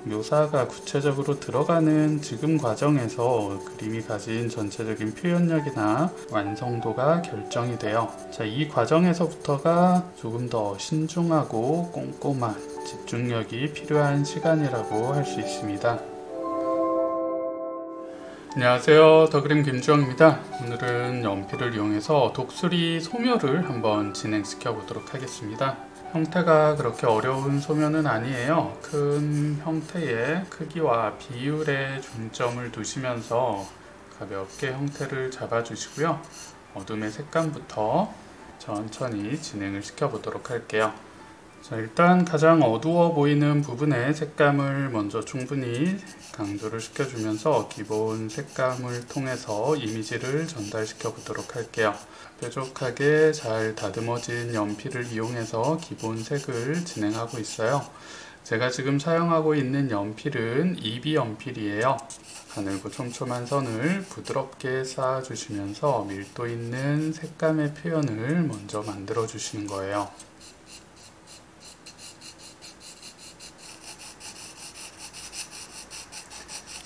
묘사가 구체적으로 들어가는 지금 과정에서 그림이 가진 전체적인 표현력이나 완성도가 결정이 돼요. 자, 이 과정에서부터가 조금 더 신중하고 꼼꼼한 집중력이 필요한 시간이라고 할 수 있습니다. 안녕하세요, 더그림 김주영입니다. 오늘은 연필을 이용해서 독수리 소묘를 한번 진행시켜 보도록 하겠습니다. 형태가 그렇게 어려운 소묘는 아니에요. 큰 형태의 크기와 비율에 중점을 두시면서 가볍게 형태를 잡아주시고요. 어둠의 색감부터 천천히 진행을 시켜 보도록 할게요. 자, 일단 가장 어두워 보이는 부분의 색감을 먼저 충분히 강조를 시켜주면서 기본 색감을 통해서 이미지를 전달시켜 보도록 할게요. 뾰족하게 잘 다듬어진 연필을 이용해서 기본 색을 진행하고 있어요. 제가 지금 사용하고 있는 연필은 EB 연필이에요. 가늘고 촘촘한 선을 부드럽게 쌓아주시면서 밀도 있는 색감의 표현을 먼저 만들어 주시는 거예요.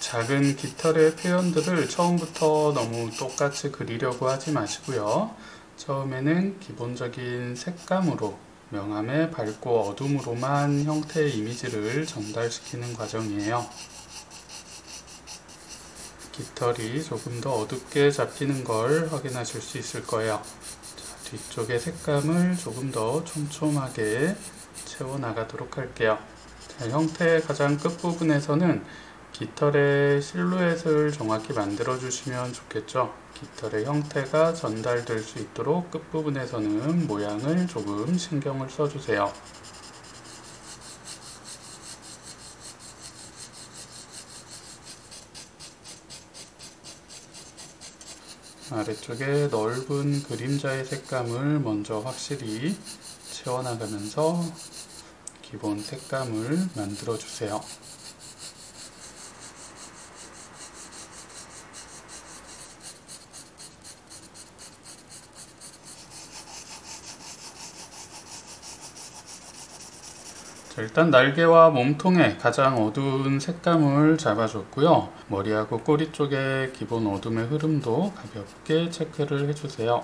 작은 깃털의 표현들을 처음부터 너무 똑같이 그리려고 하지 마시고요. 처음에는 기본적인 색감으로 명암의 밝고 어둠으로만 형태의 이미지를 전달시키는 과정이에요. 깃털이 조금 더 어둡게 잡히는 걸 확인하실 수 있을 거예요. 자, 뒤쪽의 색감을 조금 더 촘촘하게 채워나가도록 할게요. 자, 형태의 가장 끝부분에서는 깃털의 실루엣을 정확히 만들어 주시면 좋겠죠. 깃털의 형태가 전달될 수 있도록 끝부분에서는 모양을 조금 신경을 써주세요. 아래쪽에 넓은 그림자의 색감을 먼저 확실히 채워나가면서 기본 색감을 만들어 주세요. 일단 날개와 몸통에 가장 어두운 색감을 잡아줬고요. 머리하고 꼬리 쪽에 기본 어둠의 흐름도 가볍게 체크를 해주세요.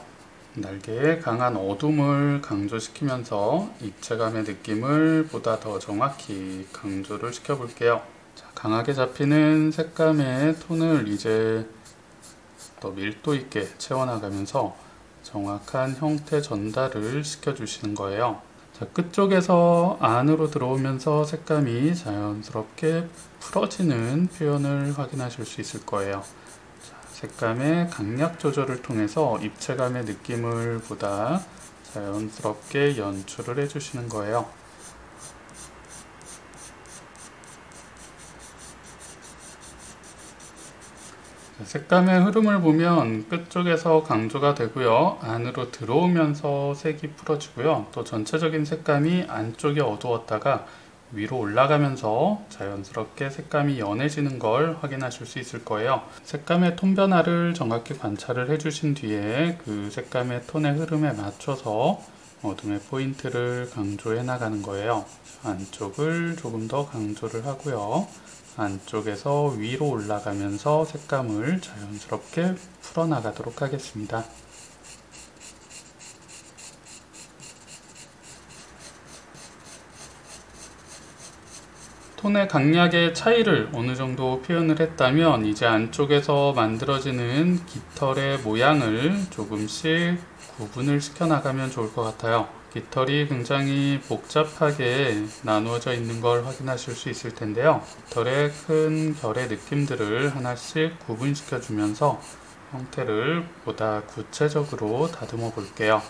날개에 강한 어둠을 강조시키면서 입체감의 느낌을 보다 더 정확히 강조를 시켜볼게요. 자, 강하게 잡히는 색감의 톤을 이제 더 밀도 있게 채워나가면서 정확한 형태 전달을 시켜주시는 거예요. 자, 끝쪽에서 안으로 들어오면서 색감이 자연스럽게 풀어지는 표현을 확인하실 수 있을 거예요. 자, 색감의 강약 조절을 통해서 입체감의 느낌을 보다 자연스럽게 연출을 해주시는 거예요. 색감의 흐름을 보면 끝쪽에서 강조가 되고요. 안으로 들어오면서 색이 풀어지고요. 또 전체적인 색감이 안쪽이 어두웠다가 위로 올라가면서 자연스럽게 색감이 연해지는 걸 확인하실 수 있을 거예요. 색감의 톤 변화를 정확히 관찰을 해주신 뒤에 그 색감의 톤의 흐름에 맞춰서 어둠의 포인트를 강조해 나가는 거예요. 안쪽을 조금 더 강조를 하고요. 안쪽에서 위로 올라가면서 색감을 자연스럽게 풀어나가도록 하겠습니다. 톤의 강약의 차이를 어느 정도 표현을 했다면 이제 안쪽에서 만들어지는 깃털의 모양을 조금씩 구분을 시켜 나가면 좋을 것 같아요. 깃털이 굉장히 복잡하게 나누어져 있는 걸 확인하실 수 있을 텐데요. 깃털의 큰 결의 느낌들을 하나씩 구분시켜 주면서 형태를 보다 구체적으로 다듬어 볼게요.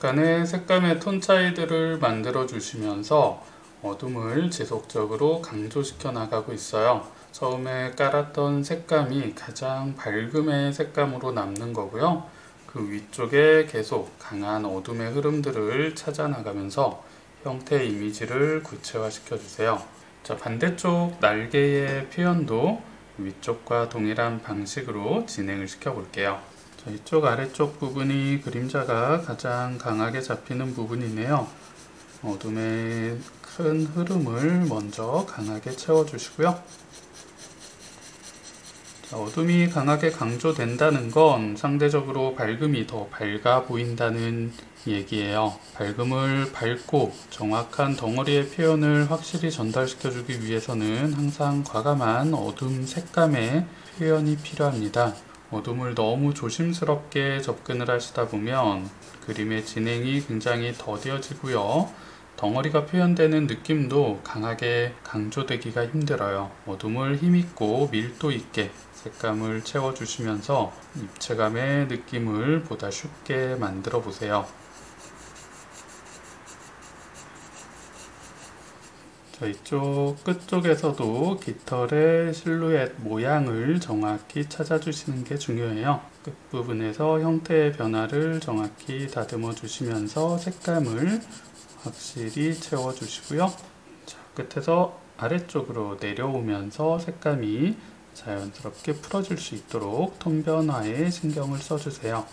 약간의 색감의 톤 차이들을 만들어 주시면서 어둠을 지속적으로 강조시켜 나가고 있어요. 처음에 깔았던 색감이 가장 밝음의 색감으로 남는 거고요. 그 위쪽에 계속 강한 어둠의 흐름들을 찾아 나가면서 형태 이미지를 구체화시켜 주세요. 자, 반대쪽 날개의 표현도 위쪽과 동일한 방식으로 진행을 시켜 볼게요. 자, 이쪽 아래쪽 부분이 그림자가 가장 강하게 잡히는 부분이네요. 어둠의 큰 흐름을 먼저 강하게 채워주시고요. 자, 어둠이 강하게 강조된다는 건 상대적으로 밝음이 더 밝아 보인다는 얘기예요. 밝음을 밝고 정확한 덩어리의 표현을 확실히 전달시켜주기 위해서는 항상 과감한 어둠 색감의 표현이 필요합니다. 어둠을 너무 조심스럽게 접근을 하시다 보면 그림의 진행이 굉장히 더뎌지고요. 덩어리가 표현되는 느낌도 강하게 강조되기가 힘들어요. 어둠을 힘있고 밀도 있게 색감을 채워주시면서 입체감의 느낌을 보다 쉽게 만들어 보세요. 자, 이쪽 끝쪽에서도 깃털의 실루엣 모양을 정확히 찾아주시는 게 중요해요. 끝부분에서 형태의 변화를 정확히 다듬어 주시면서 색감을 확실히 채워주시고요. 자, 끝에서 아래쪽으로 내려오면서 색감이 자연스럽게 풀어질 수 있도록 톤 변화에 신경을 써주세요.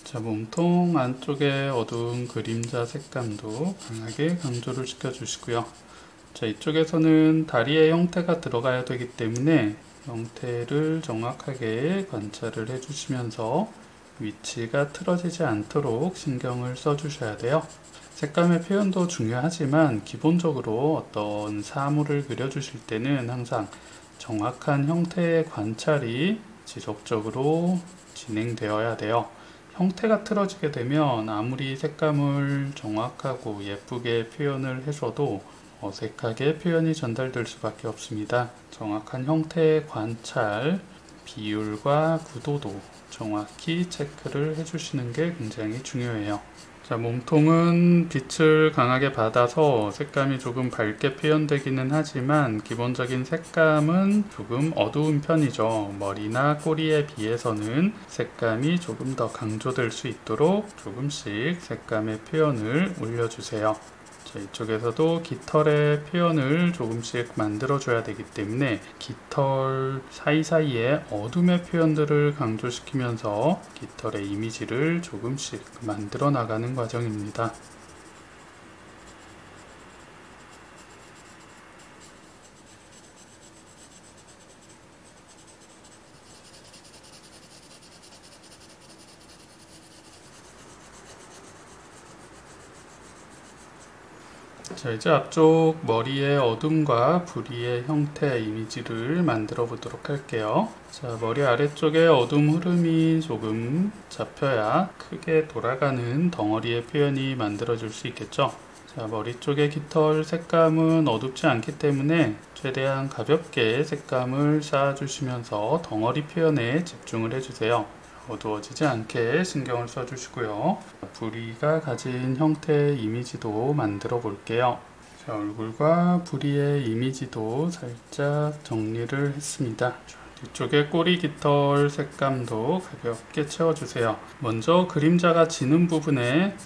자, 몸통 안쪽에 어두운 그림자 색감도 강하게 강조를 시켜주시고요. 자, 이쪽에서는 다리의 형태가 들어가야 되기 때문에 형태를 정확하게 관찰을 해주시면서 위치가 틀어지지 않도록 신경을 써주셔야 돼요. 색감의 표현도 중요하지만 기본적으로 어떤 사물을 그려주실 때는 항상 정확한 형태의 관찰이 지속적으로 진행되어야 돼요. 형태가 틀어지게 되면 아무리 색감을 정확하고 예쁘게 표현을 해줘도 어색하게 표현이 전달될 수밖에 없습니다. 정확한 형태의 관찰, 비율과 구도도 정확히 체크를 해주시는 게 굉장히 중요해요. 자, 몸통은 빛을 강하게 받아서 색감이 조금 밝게 표현되기는 하지만 기본적인 색감은 조금 어두운 편이죠. 머리나 꼬리에 비해서는 색감이 조금 더 강조될 수 있도록 조금씩 색감의 표현을 올려주세요. 자, 이쪽에서도 깃털의 표현을 조금씩 만들어줘야 되기 때문에 깃털 사이사이에 어둠의 표현들을 강조시키면서 깃털의 이미지를 조금씩 만들어 나가는 과정입니다. 자, 이제 앞쪽 머리의 어둠과 부리의 형태 이미지를 만들어 보도록 할게요. 자, 머리 아래쪽에 어둠 흐름이 조금 잡혀야 크게 돌아가는 덩어리의 표현이 만들어질 수 있겠죠. 자, 머리 쪽의 깃털 색감은 어둡지 않기 때문에 최대한 가볍게 색감을 쌓아주시면서 덩어리 표현에 집중을 해주세요. 어두워지지 않게 신경을 써주시고요. 부리가 가진 형태의 이미지도 만들어 볼게요. 자, 얼굴과 부리의 이미지도 살짝 정리를 했습니다. 뒤쪽에 꼬리 깃털 색감도 가볍게 채워주세요. 먼저 그림자가 지는 부분에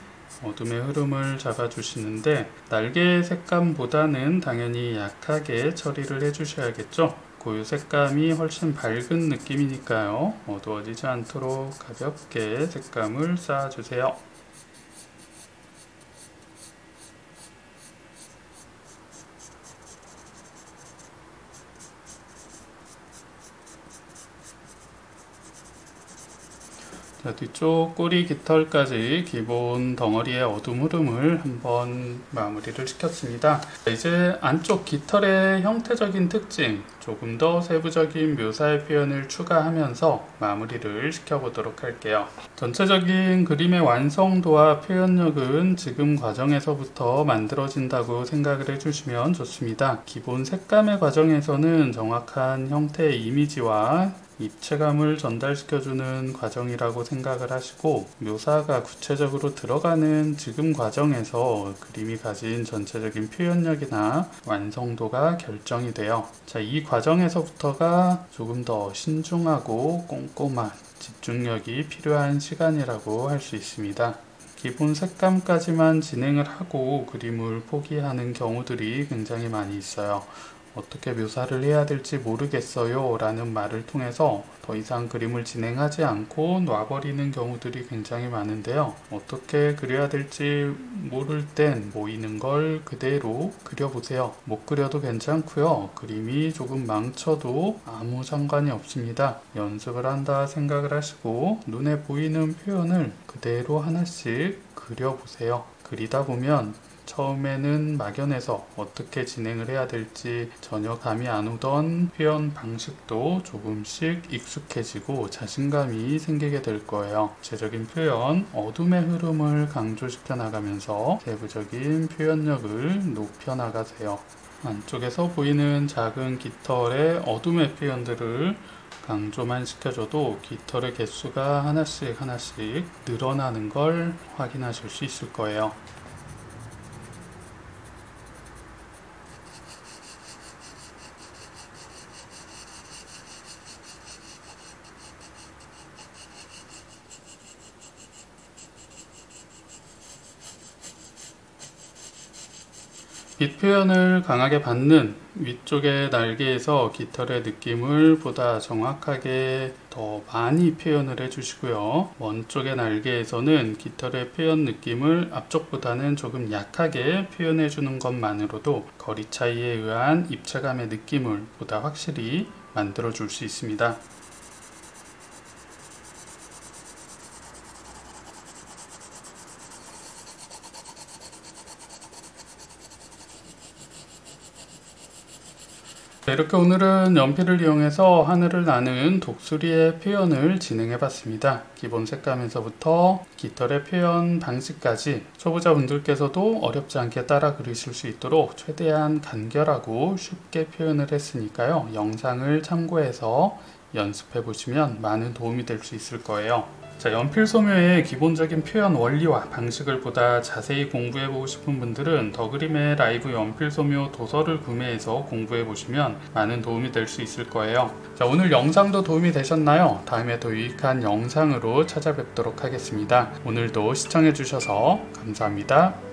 어둠의 흐름을 잡아주시는데 날개 색감보다는 당연히 약하게 처리를 해주셔야겠죠. 고유 색감이 훨씬 밝은 느낌이니까요. 어두워지지 않도록 가볍게 색감을 쌓아주세요. 자, 뒤쪽 꼬리 깃털까지 기본 덩어리의 어둠 흐름을 한번 마무리를 시켰습니다. 이제 안쪽 깃털의 형태적인 특징, 조금 더 세부적인 묘사의 표현을 추가하면서 마무리를 시켜보도록 할게요. 전체적인 그림의 완성도와 표현력은 지금 과정에서부터 만들어진다고 생각을 해주시면 좋습니다. 기본 색감의 과정에서는 정확한 형태의 이미지와 입체감을 전달시켜주는 과정이라고 생각을 하시고 묘사가 구체적으로 들어가는 지금 과정에서 그림이 가진 전체적인 표현력이나 완성도가 결정이 돼요. 자, 이 과정 과정에서부터가 조금 더 신중하고 꼼꼼한 집중력이 필요한 시간이라고 할 수 있습니다. 기본 색감까지만 진행을 하고 그림을 포기하는 경우들이 굉장히 많이 있어요. 어떻게 묘사를 해야 될지 모르겠어요 라는 말을 통해서 더 이상 그림을 진행하지 않고 놔버리는 경우들이 굉장히 많은데요. 어떻게 그려야 될지 모를 땐 보이는 걸 그대로 그려보세요. 못 그려도 괜찮고요. 그림이 조금 망쳐도 아무 상관이 없습니다. 연습을 한다 생각을 하시고 눈에 보이는 표현을 그대로 하나씩 그려보세요. 그리다 보면 처음에는 막연해서 어떻게 진행을 해야 될지 전혀 감이 안 오던 표현 방식도 조금씩 익숙해지고 자신감이 생기게 될 거예요. 구체적인 표현, 어둠의 흐름을 강조시켜 나가면서 세부적인 표현력을 높여 나가세요. 안쪽에서 보이는 작은 깃털의 어둠의 표현들을 강조만 시켜줘도 깃털의 개수가 하나씩 늘어나는 걸 확인하실 수 있을 거예요. 빛 표현을 강하게 받는 위쪽의 날개에서 깃털의 느낌을 보다 정확하게 더 많이 표현을 해주시고요. 먼 쪽의 날개에서는 깃털의 표현 느낌을 앞쪽보다는 조금 약하게 표현해주는 것만으로도 거리 차이에 의한 입체감의 느낌을 보다 확실히 만들어줄 수 있습니다. 이렇게 오늘은 연필을 이용해서 하늘을 나는 독수리의 표현을 진행해 봤습니다. 기본 색감에서부터 깃털의 표현 방식까지 초보자분들께서도 어렵지 않게 따라 그리실 수 있도록 최대한 간결하고 쉽게 표현을 했으니까요. 영상을 참고해서 연습해 보시면 많은 도움이 될 수 있을 거예요. 자, 연필 소묘의 기본적인 표현 원리와 방식을 보다 자세히 공부해보고 싶은 분들은 더그림의 라이브 연필 소묘 도서를 구매해서 공부해보시면 많은 도움이 될 수 있을 거예요. 자, 오늘 영상도 도움이 되셨나요? 다음에 더 유익한 영상으로 찾아뵙도록 하겠습니다. 오늘도 시청해주셔서 감사합니다.